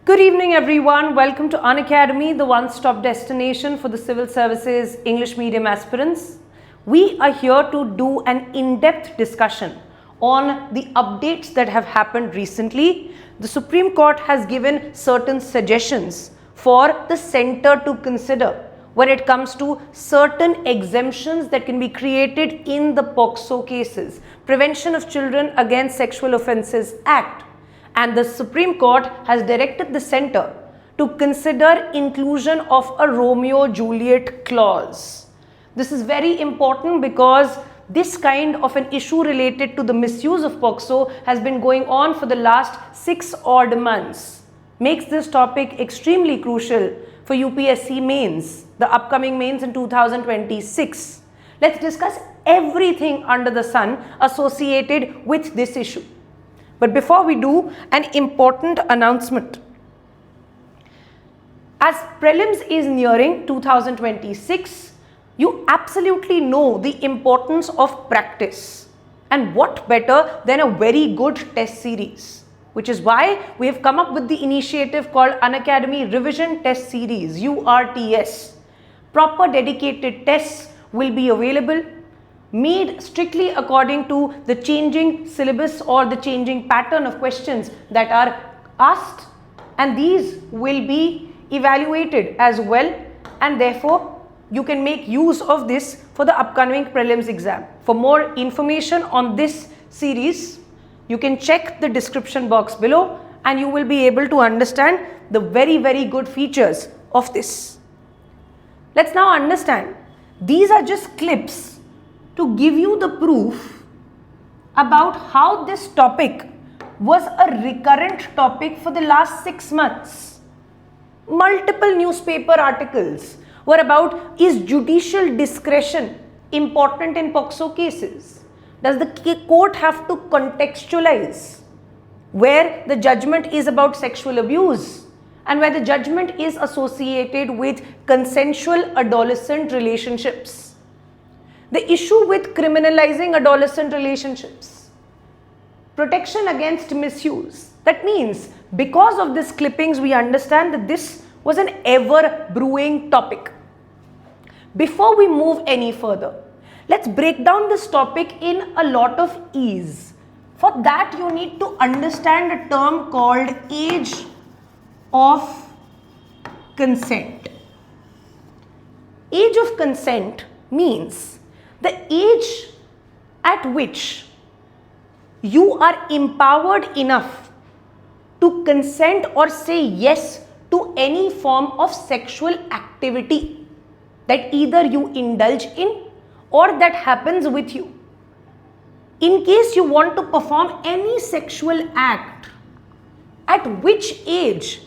Good evening, everyone. Welcome to Unacademy, the one-stop destination for the civil services English medium aspirants. We are here to do an in-depth discussion on the updates that have happened recently. The Supreme Court has given certain suggestions for the centre to consider when it comes to certain exemptions that can be created in the POCSO cases, Prevention of Children Against Sexual Offences Act. And the Supreme Court has directed the centre to consider inclusion of a Romeo-Juliet clause. This is very important because this kind of an issue related to the misuse of POCSO has been going on for the last 6 odd months. Makes this topic extremely crucial for UPSC mains, the upcoming mains in 2026. Let's discuss everything under the sun associated with this issue. But before we do, an important announcement. As prelims is nearing 2026, you absolutely know the importance of practice. And what better than a very good test series? Which is why we have come up with the initiative called Unacademy Revision Test Series, URTS. Proper dedicated tests will be available, made strictly according to the changing syllabus or the changing pattern of questions that are asked, and these will be evaluated as well, and therefore you can make use of this for the upcoming prelims exam. For more information on this series, you can check the description box below and you will be able to understand the very good features of this. Let's now understand, these are just clips to give you the proof about how this topic was a recurrent topic for the last 6 months. Multiple newspaper articles were about, is judicial discretion important in POCSO cases? Does the court have to contextualize where the judgment is about sexual abuse and where the judgment is associated with consensual adolescent relationships? The issue with criminalizing adolescent relationships, protection against misuse. That means because of these clippings, we understand that this was an ever brewing topic. Before we move any further, let's break down this topic in a lot of ease. For that, you need to understand a term called age of consent. Age of consent means the age at which you are empowered enough to consent or say yes to any form of sexual activity that either you indulge in or that happens with you. In case you want to perform any sexual act, at which age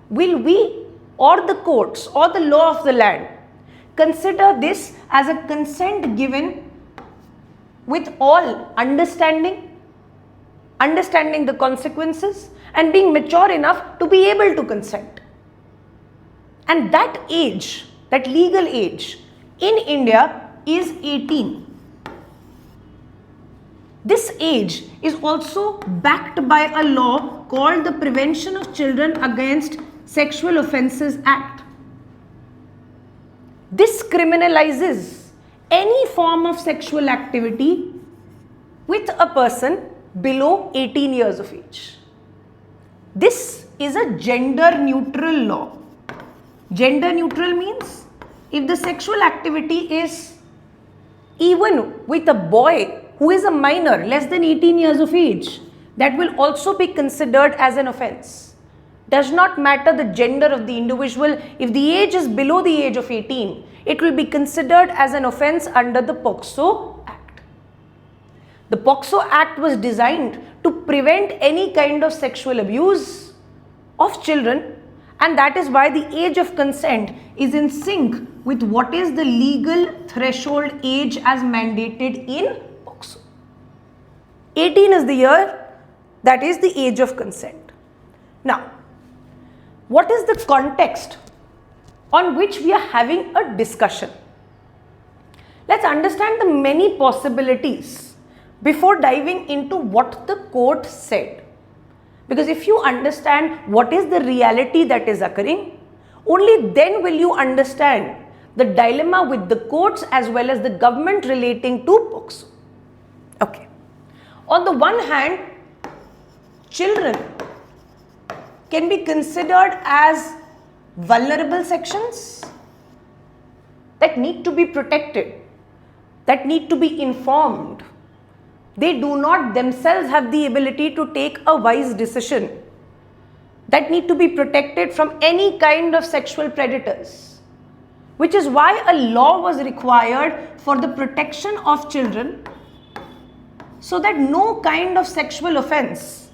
will we or the courts or the law of the land consider this as a consent given with all understanding the consequences and being mature enough to be able to consent? And that age, that legal age in India is 18. This age is also backed by a law called the Prevention of Children Against Sexual Offences Act. This criminalizes any form of sexual activity with a person below 18 years of age. This is a gender neutral law. Gender neutral means if the sexual activity is even with a boy who is a minor, less than 18 years of age, that will also be considered as an offense. Does not matter the gender of the individual. If the age is below the age of 18, it will be considered as an offense under the POCSO Act. The POCSO Act was designed to prevent any kind of sexual abuse of children, and that is why the age of consent is in sync with what is the legal threshold age as mandated in POCSO. 18 is the year, that is the age of consent. Now, what is the context on which we are having a discussion? Let's understand the many possibilities before diving into what the court said. Because if you understand what is the reality that is occurring, only then will you understand the dilemma with the courts as well as the government relating to POCSO. Okay. On the one hand, children can be considered as vulnerable sections that need to be protected, that need to be informed. They do not themselves have the ability to take a wise decision, that need to be protected from any kind of sexual predators, which is why a law was required for the protection of children so that no kind of sexual offense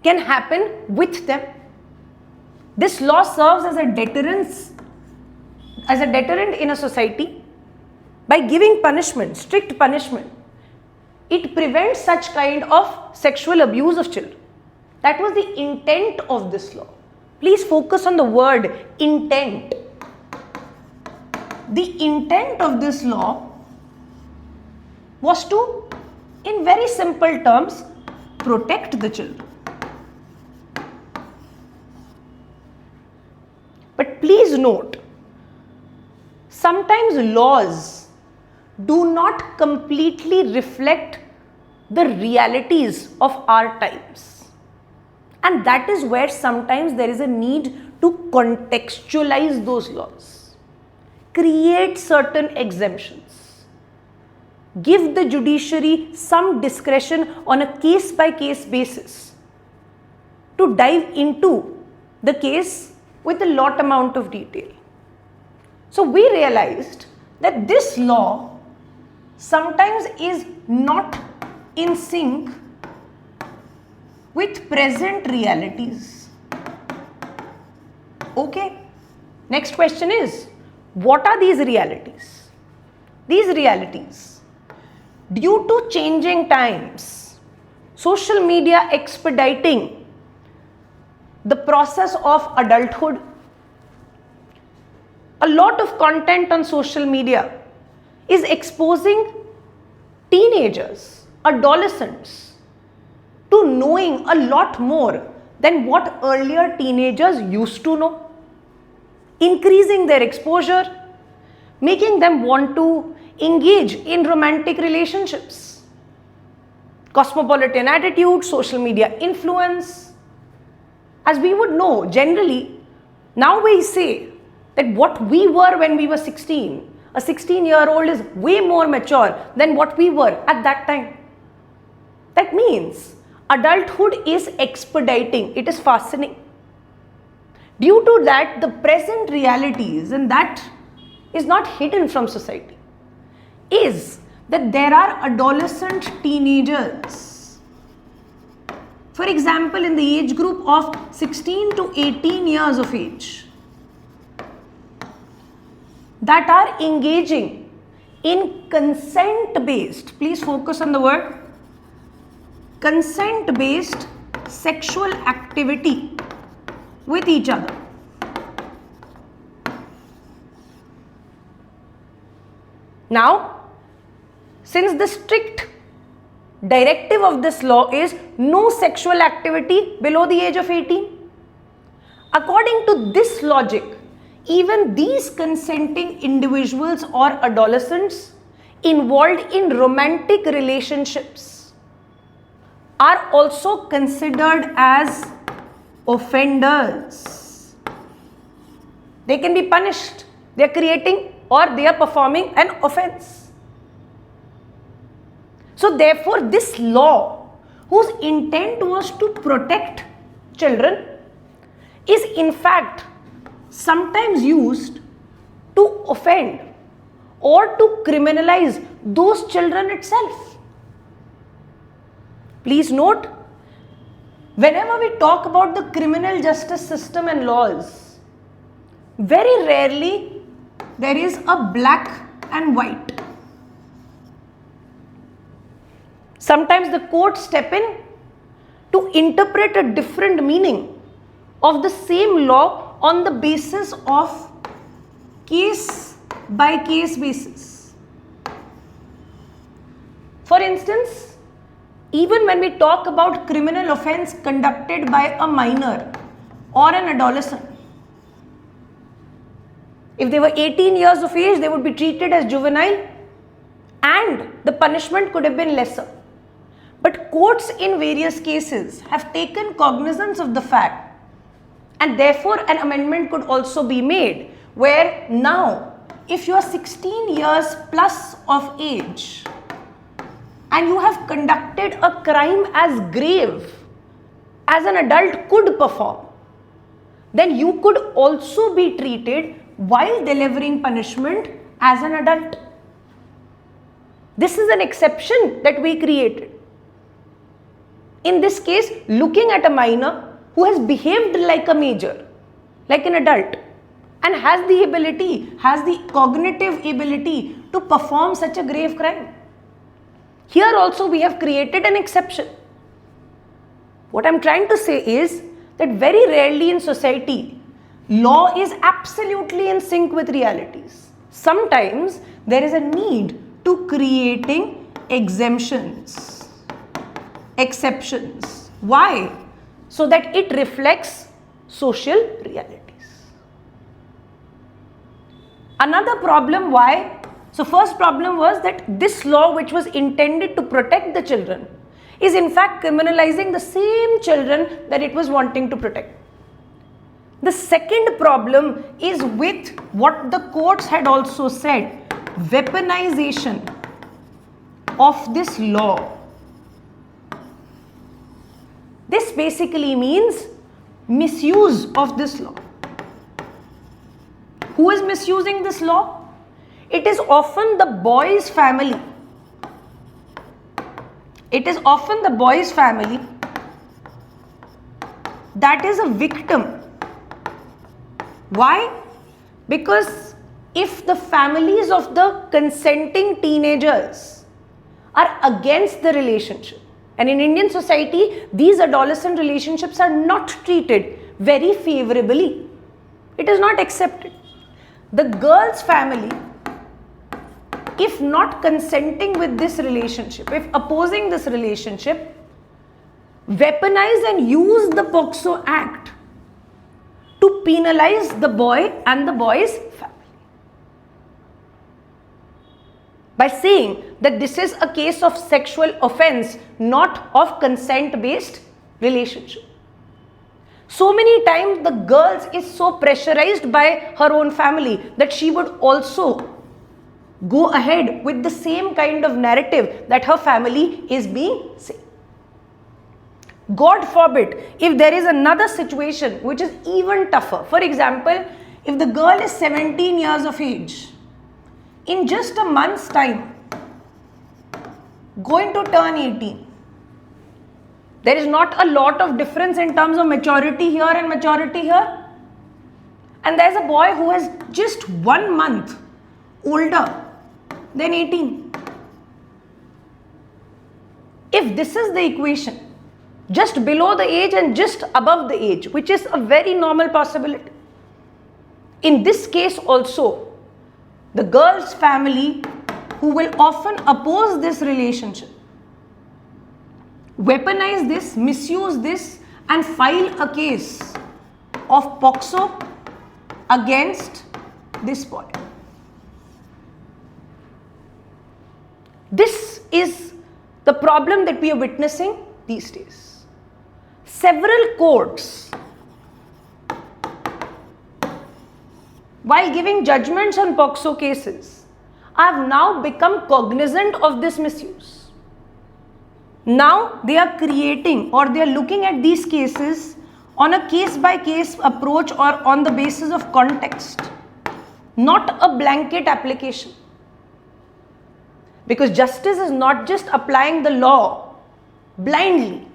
can happen with them. This law serves as a deterrent in a society by giving punishment, strict punishment. It prevents such kind of sexual abuse of children. That was the intent of this law. Please focus on the word intent. The intent of this law was to, in very simple terms, protect the children. But please note, sometimes laws do not completely reflect the realities of our times. And that is where sometimes there is a need to contextualize those laws, create certain exemptions, give the judiciary some discretion on a case-by-case basis to dive into the case with a lot amount of detail. So we realized that this law sometimes is not in sync with present realities. Okay, next question is, what are these realities? These realities, due to changing times, social media expediting the process of adulthood, a lot of content on social media is exposing teenagers, adolescents to knowing a lot more than what earlier teenagers used to know, increasing their exposure, making them want to engage in romantic relationships. Cosmopolitan attitude, social media influence. As we would know, generally, now we say that what we were when we were 16, a 16-year-old is way more mature than what we were at that time. That means adulthood is expediting, it is fastening. Due to that, the present realities, and that is not hidden from society, is that there are adolescent teenagers. For example, in the age group of 16 to 18 years of age, that are engaging in consent-based, please focus on the word, consent-based sexual activity with each other. Now, since the strict directive of this law is no sexual activity below the age of 18, according to this logic, even these consenting individuals or adolescents involved in romantic relationships are also considered as offenders. They can be punished. They are creating or they are performing an offense. So therefore, this law, whose intent was to protect children, is in fact sometimes used to offend or to criminalize those children itself. Please note, whenever we talk about the criminal justice system and laws, very rarely there is a black and white. Sometimes the courts step in to interpret a different meaning of the same law on the basis of case by case basis. For instance, Even when we talk about criminal offense conducted by a minor or an adolescent, if they were 18 years of age, they would be treated as juvenile and the punishment could have been lesser. But courts in various cases have taken cognizance of the fact, and therefore an amendment could also be made where now if you are 16 years plus of age and you have conducted a crime as grave as an adult could perform, then you could also be treated while delivering punishment as an adult. This is an exception that we created. In this case, looking at a minor who has behaved like a major, like an adult, and has the ability, has the cognitive ability to perform such a grave crime. Here also we have created an exception. What I'm trying to say is that very rarely in society, law is absolutely in sync with realities. Sometimes there is a need to creating exemptions, exceptions. Why? So that it reflects social realities. Another problem why? So first problem was that this law, which was intended to protect the children, is in fact criminalizing the same children that it was wanting to protect. The second problem is with what the courts had also said, weaponization of this law. This basically means misuse of this law. Who is misusing this law? It is often the boy's family. It is often the boy's family that is a victim. Why? Because if the families of the consenting teenagers are against the relationship, and in Indian society, these adolescent relationships are not treated very favorably. It is not accepted. The girl's family, if not consenting with this relationship, if opposing this relationship, weaponize and use the POCSO Act to penalize the boy and the boy's family by saying that this is a case of sexual offense, not of consent-based relationship. So many times the girl is so pressurized by her own family that she would also go ahead with the same kind of narrative that her family is being saying. God forbid, if there is another situation which is even tougher. For example, if the girl is 17 years of age, in just a month's time, going to turn 18. There is not a lot of difference in terms of maturity here and maturity here. And there is a boy who is just 1 month older than 18. If this is the equation, just below the age and just above the age, which is a very normal possibility. In this case also, the girl's family, who will often oppose this relationship, weaponize this, misuse this, and file a case of POCSO against this boy. This is the problem that we are witnessing these days. Several courts, while giving judgments on POCSO cases, have now become cognizant of this misuse. Now they are creating, or they are looking at these cases on a case-by-case approach or on the basis of context, not a blanket application. Because justice is not just applying the law blindly,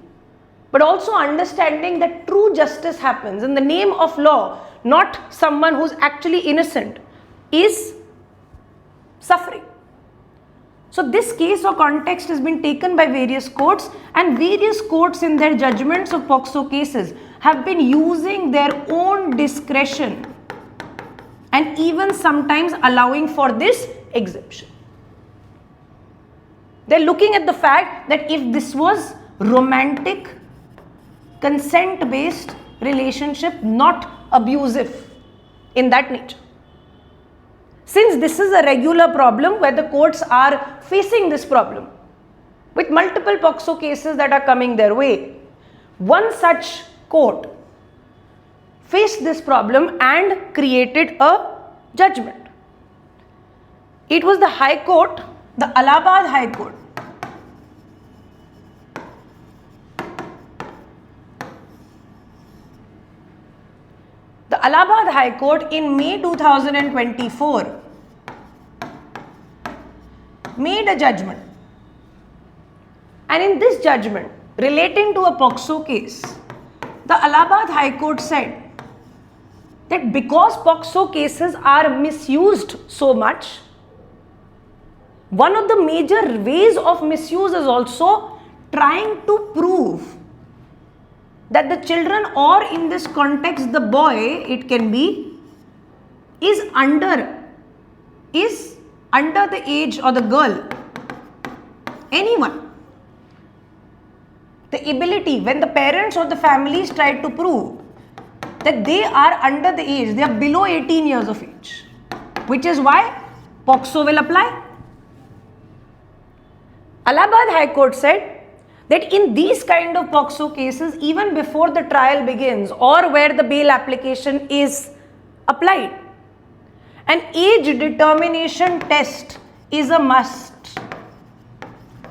but also understanding that true justice happens in the name of law, not someone who's actually innocent is suffering. So this case or context has been taken by various courts, and various courts in their judgments of POCSO cases have been using their own discretion and even sometimes allowing for this exemption. They're looking at the fact that if this was romantic, consent-based relationship, not abusive in that nature. Since this is a regular problem where the courts are facing this problem with multiple POCSO cases that are coming their way, one such court faced this problem and created a judgment. It was the High Court, the Allahabad High Court. The Allahabad High Court in May 2024 made a judgment. And in this judgment relating to a POCSO case, the Allahabad High Court said that because POCSO cases are misused so much, one of the major ways of misuse is also trying to prove that the children, or in this context the boy, it can be, is under the age, or the girl, anyone. The ability, when the parents or the families try to prove that they are under the age, they are below 18 years of age, which is why POCSO will apply. Allahabad High Court said that in these kind of POCSO cases, even before the trial begins or where the bail application is applied, an age determination test is a must.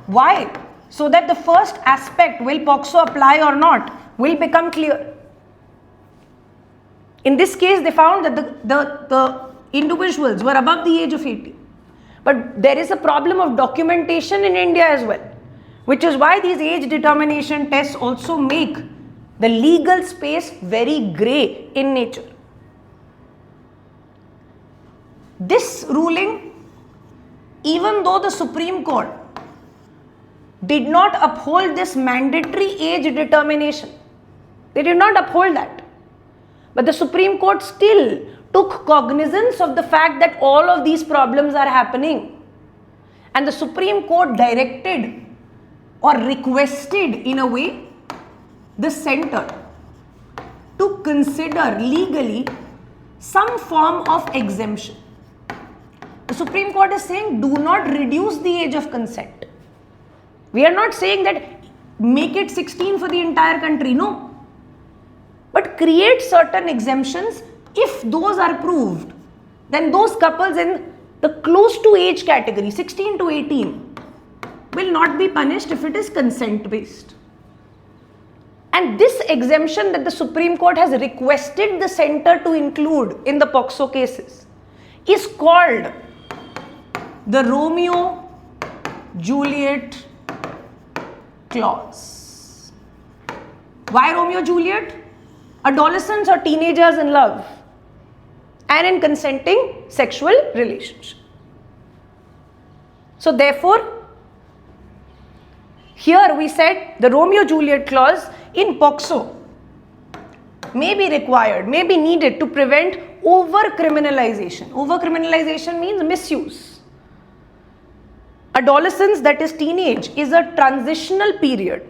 Why? So that the first aspect, will POCSO apply or not, will become clear. In this case, they found that the individuals were above the age of 18. But there is a problem of documentation in India as well, which is why these age determination tests also make the legal space very grey in nature. This ruling, even though the Supreme Court did not uphold this mandatory age determination, they did not uphold that, but the Supreme Court still took cognizance of the fact that all of these problems are happening, and the Supreme Court directed or requested, in a way, the center to consider legally some form of exemption. The Supreme Court is saying, do not reduce the age of consent. We are not saying that make it 16 for the entire country, no. But create certain exemptions. If those are proved, then those couples in the close to age category, 16 to 18, will not be punished if it is consent based. And this exemption that the Supreme Court has requested the center to include in the POCSO cases is called the Romeo-Juliet clause. Why Romeo-Juliet? Adolescents or teenagers in love and in consenting sexual relationship. So therefore, here we said the Romeo-Juliet clause in POCSO may be required, may be needed to prevent over-criminalization. Over-criminalization means misuse. Adolescence, that is teenage, is a transitional period,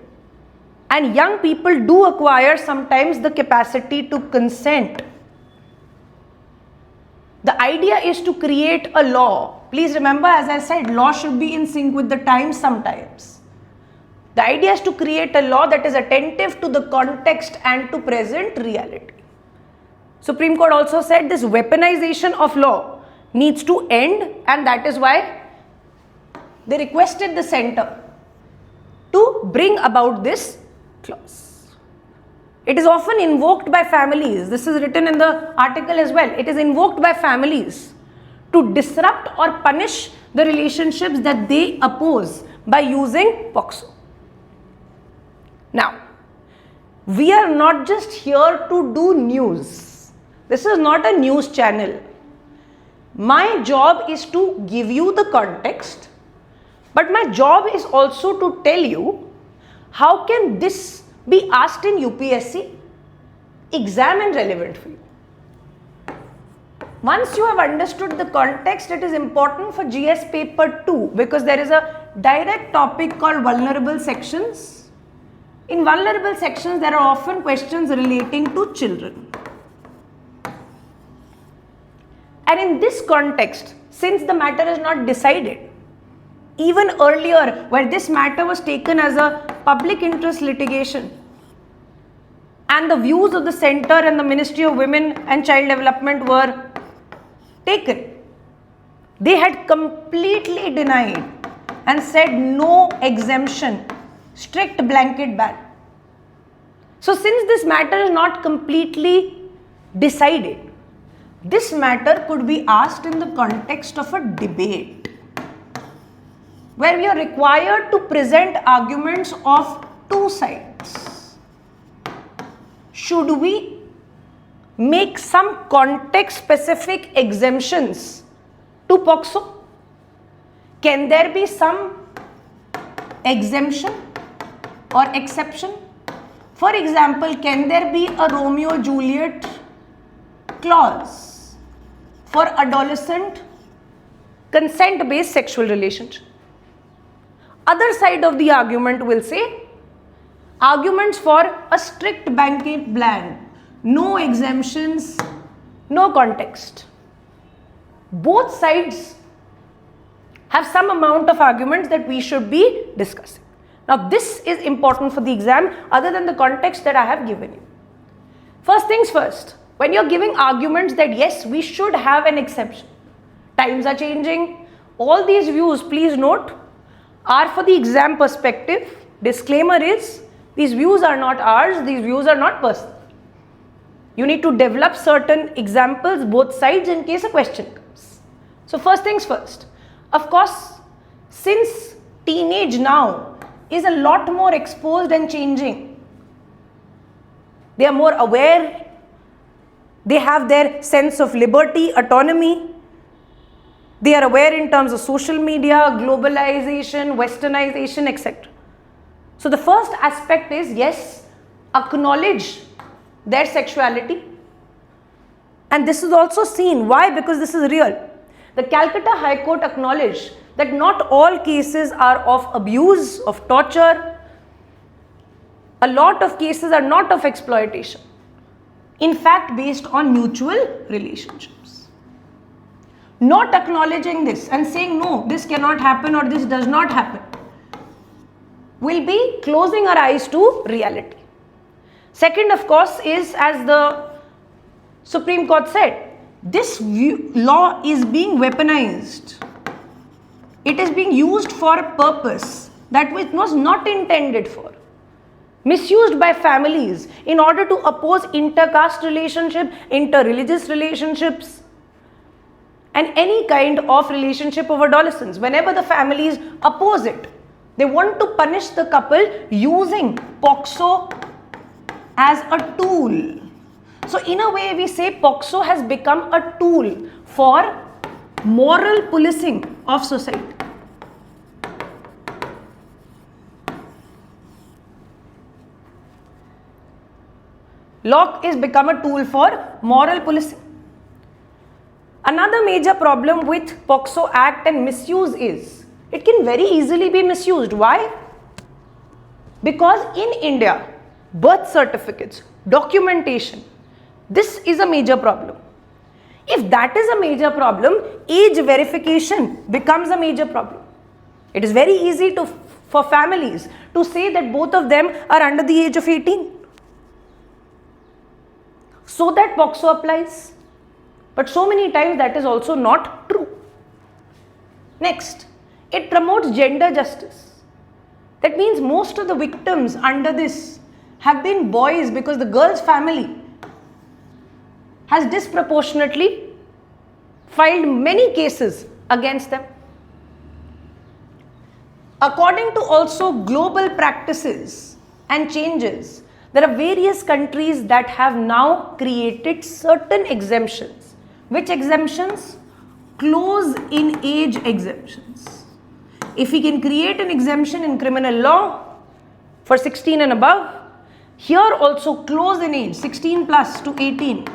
and young people do acquire sometimes the capacity to consent. The idea is to create a law. Please remember, as I said, law should be in sync with the times sometimes. The idea is to create a law that is attentive to the context and to present reality. Supreme Court also said this weaponization of law needs to end, and that is why they requested the center to bring about this clause. It is often invoked by families. This is written in the article as well. It is invoked by families to disrupt or punish the relationships that they oppose by using POCSO. Now, we are not just here to do news. This is not a news channel. My job is to give you the context, but my job is also to tell you how can this be asked in UPSC, exam and relevant for you. Once you have understood the context, it is important for GS paper 2 because there is a direct topic called vulnerable sections. In vulnerable sections, there are often questions relating to children. And in this context, since the matter is not decided, even earlier where this matter was taken as a public interest litigation and the views of the Centre and the Ministry of Women and Child Development were taken, they had completely denied and said no exemption, strict blanket ban. So since this matter is not completely decided, this matter could be asked in the context of a debate where we are required to present arguments of two sides. Should we make some context specific exemptions to POCSO? Can there be some exemption or exception? For example, can there be a Romeo-Juliet clause for adolescent consent-based sexual relationship? Other side of the argument will say arguments for a strict blanket ban, no exemptions, no context. Both sides have some amount of arguments that we should be discussing. Now this is important for the exam other than the context that I have given you. First things first, when you're giving arguments that yes, we should have an exception, times are changing, all these views, please note, are for the exam perspective. Disclaimer is, these views are not ours, these views are not personal. You need to develop certain examples, both sides, in case a question comes. So first things first, of course, since teenage now is a lot more exposed and changing, they are more aware, they have their sense of liberty, autonomy, they are aware in terms of social media, globalization, westernization, etc. So the first aspect is, yes, acknowledge their sexuality. And this is also seen. Why? Because this is real. The Calcutta High Court acknowledged that not all cases are of abuse, of torture. A lot of cases are not of exploitation. In fact, based on mutual relationships. Not acknowledging this and saying no, this cannot happen or this does not happen will be closing our eyes to reality. Second, of course, is, as the Supreme Court said, this law is being weaponized. It is being used for a purpose that it was not intended for. Misused by families in order to oppose inter-caste relationship, inter-religious relationships, and any kind of relationship of adolescents. Whenever the families oppose it, they want to punish the couple using POCSO as a tool. So in a way, we say POCSO has become a tool for moral policing of society. Law is become a tool for moral policing. Another major problem with POCSO Act and misuse is, it can very easily be misused. Why? Because in India, birth certificates, documentation, this is a major problem. If that is a major problem, age verification becomes a major problem. It is very easy for families to say that both of them are under the age of 18. So that POCSO applies. But so many times that is also not true. Next, it promotes gender justice. That means most of the victims under this have been boys because the girl's family has disproportionately filed many cases against them. According to also global practices and changes, there are various countries that have now created certain exemptions. Which exemptions? Close in age exemptions. If we can create an exemption in criminal law for 16 and above, here also close in age, 16 plus to 18.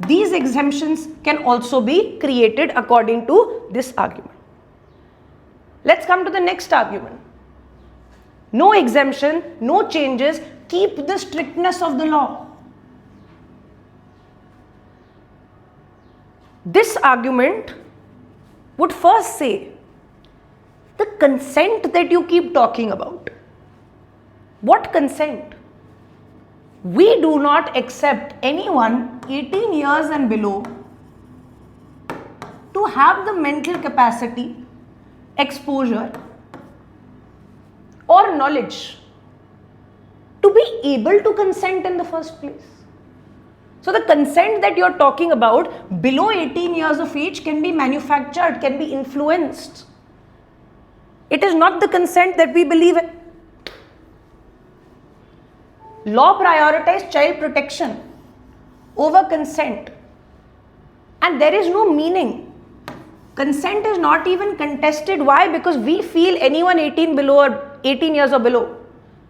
These exemptions can also be created according to this argument. Let's come to the next argument. No exemption, no changes, keep the strictness of the law. This argument would first say, the consent that you keep talking about, what consent? We do not accept anyone 18 years and below to have the mental capacity, exposure, or knowledge to be able to consent in the first place. So the consent that you're talking about below 18 years of age can be manufactured, can be influenced. It is not the consent that we believe in. Law prioritizes child protection over consent, and there is no meaning. Consent is not even contested. Why? Because we feel anyone 18 below or 18 years or below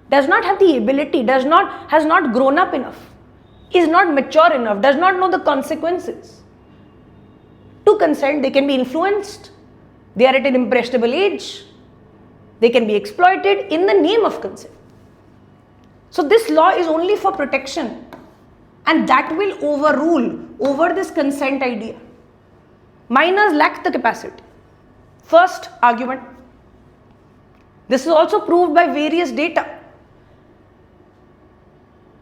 does not have the ability, has not grown up enough, is not mature enough, does not know the consequences to consent. They can be influenced, they are at an impressionable age, they can be exploited in the name of consent. So this law is only for protection, and that will overrule over this consent idea. Minors lack the capacity. First argument. This is also proved by various data.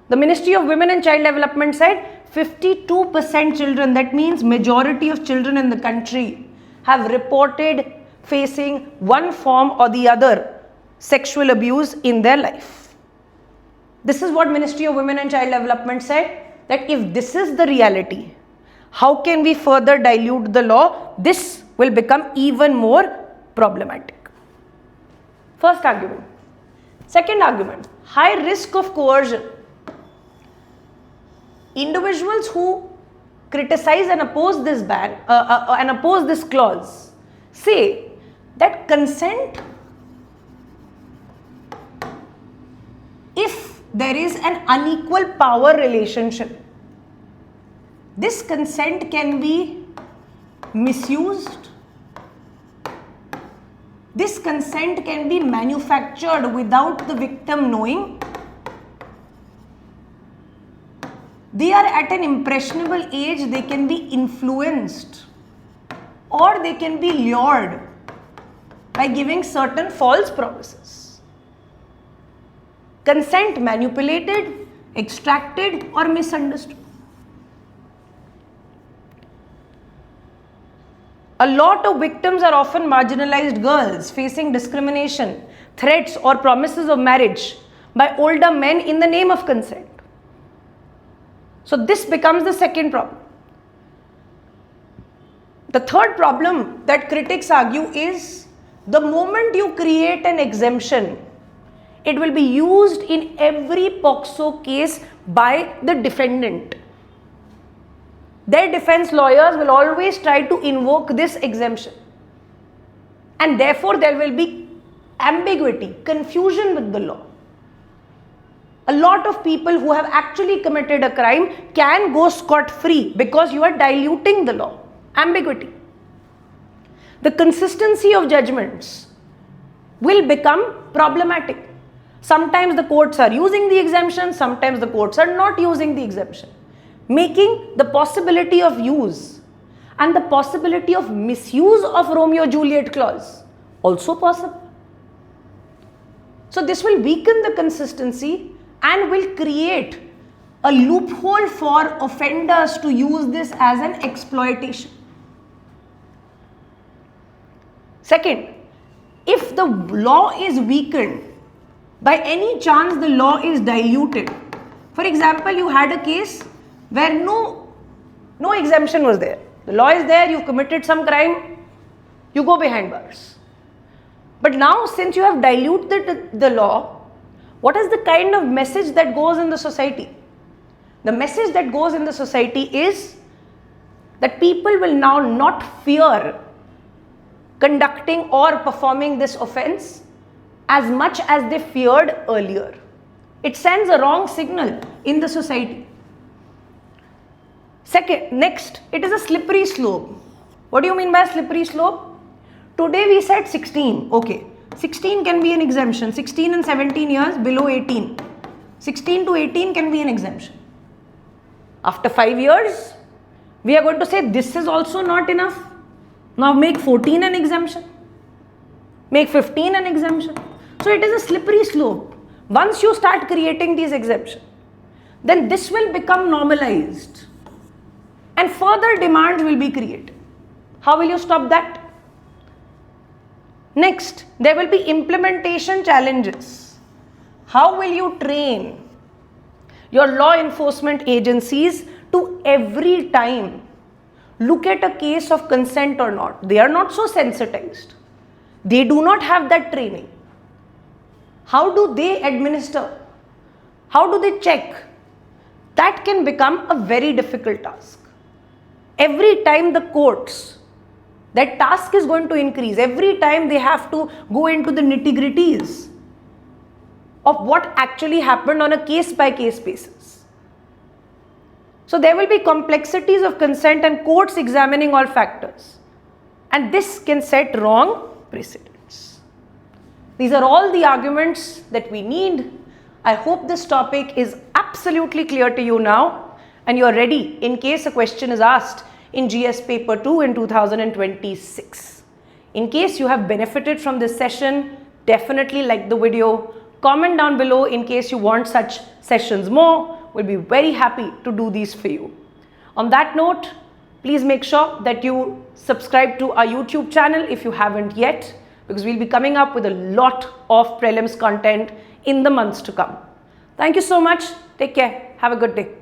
The Ministry of Women and Child Development said 52% children, that means majority of children in the country, have reported facing one form or the other sexual abuse in their life. This is what Ministry of Women and Child Development said, that if this is the reality, how can we further dilute the law? This will become even more problematic. First argument. Second argument, high risk of coercion. Individuals who criticize and oppose this ban and oppose this clause say that consent, if there is an unequal power relationship, this consent can be misused. This consent can be manufactured without the victim knowing. They are at an impressionable age, they can be influenced or they can be lured by giving certain false promises. Consent manipulated, extracted or misunderstood. A lot of victims are often marginalized girls facing discrimination, threats or promises of marriage by older men in the name of consent. So this becomes the second problem. The third problem that critics argue is the moment you create an exemption, it will be used in every POCSO case by the defendant. Their defense lawyers will always try to invoke this exemption, and therefore there will be ambiguity, confusion with the law. A lot of people who have actually committed a crime can go scot-free because you are diluting the law. Ambiguity. The consistency of judgments will become problematic. Sometimes the courts are using the exemption, sometimes the courts are not using the exemption, making the possibility of use and the possibility of misuse of Romeo-Juliet clause also possible. So this will weaken the consistency and will create a loophole for offenders to use this as an exploitation. Second, if the law is weakened, by any chance the law is diluted. For example, you had a case where no exemption was there. The law is there, you've committed some crime, you go behind bars. But now since you have diluted the law, what is the kind of message that goes in the society? The message that goes in the society is that people will now not fear conducting or performing this offense as much as they feared earlier. It sends a wrong signal in the society. Next, it is a slippery slope. What do you mean by a slippery slope? Today we said 16. Okay, 16 can be an exemption. 16 and 17 years below 18. 16 to 18 can be an exemption. After 5 years, we are going to say this is also not enough. Now make 14 an exemption. Make 15 an exemption. So it is a slippery slope. Once you start creating these exemptions, then this will become normalized and further demands will be created. How will you stop that? Next, there will be implementation challenges. How will you train your law enforcement agencies to every time look at a case of consent or not? They are not so sensitized. They do not have that training. How do they administer? How do they check? That can become a very difficult task. Every time the courts, that task is going to increase. Every time they have to go into the nitty-gritties of what actually happened on a case-by-case basis. So there will be complexities of consent and courts examining all factors. And this can set wrong precedents. These are all the arguments that we need. I hope this topic is absolutely clear to you now and you are ready in case a question is asked in GS paper 2 in 2026. In case you have benefited from this session, definitely like the video, comment down below in case you want such sessions more. We'll be very happy to do these for you. On that note, please make sure that you subscribe to our YouTube channel if you haven't yet, because we'll be coming up with a lot of prelims content in the months to come. Thank you so much. Take care. Have a good day.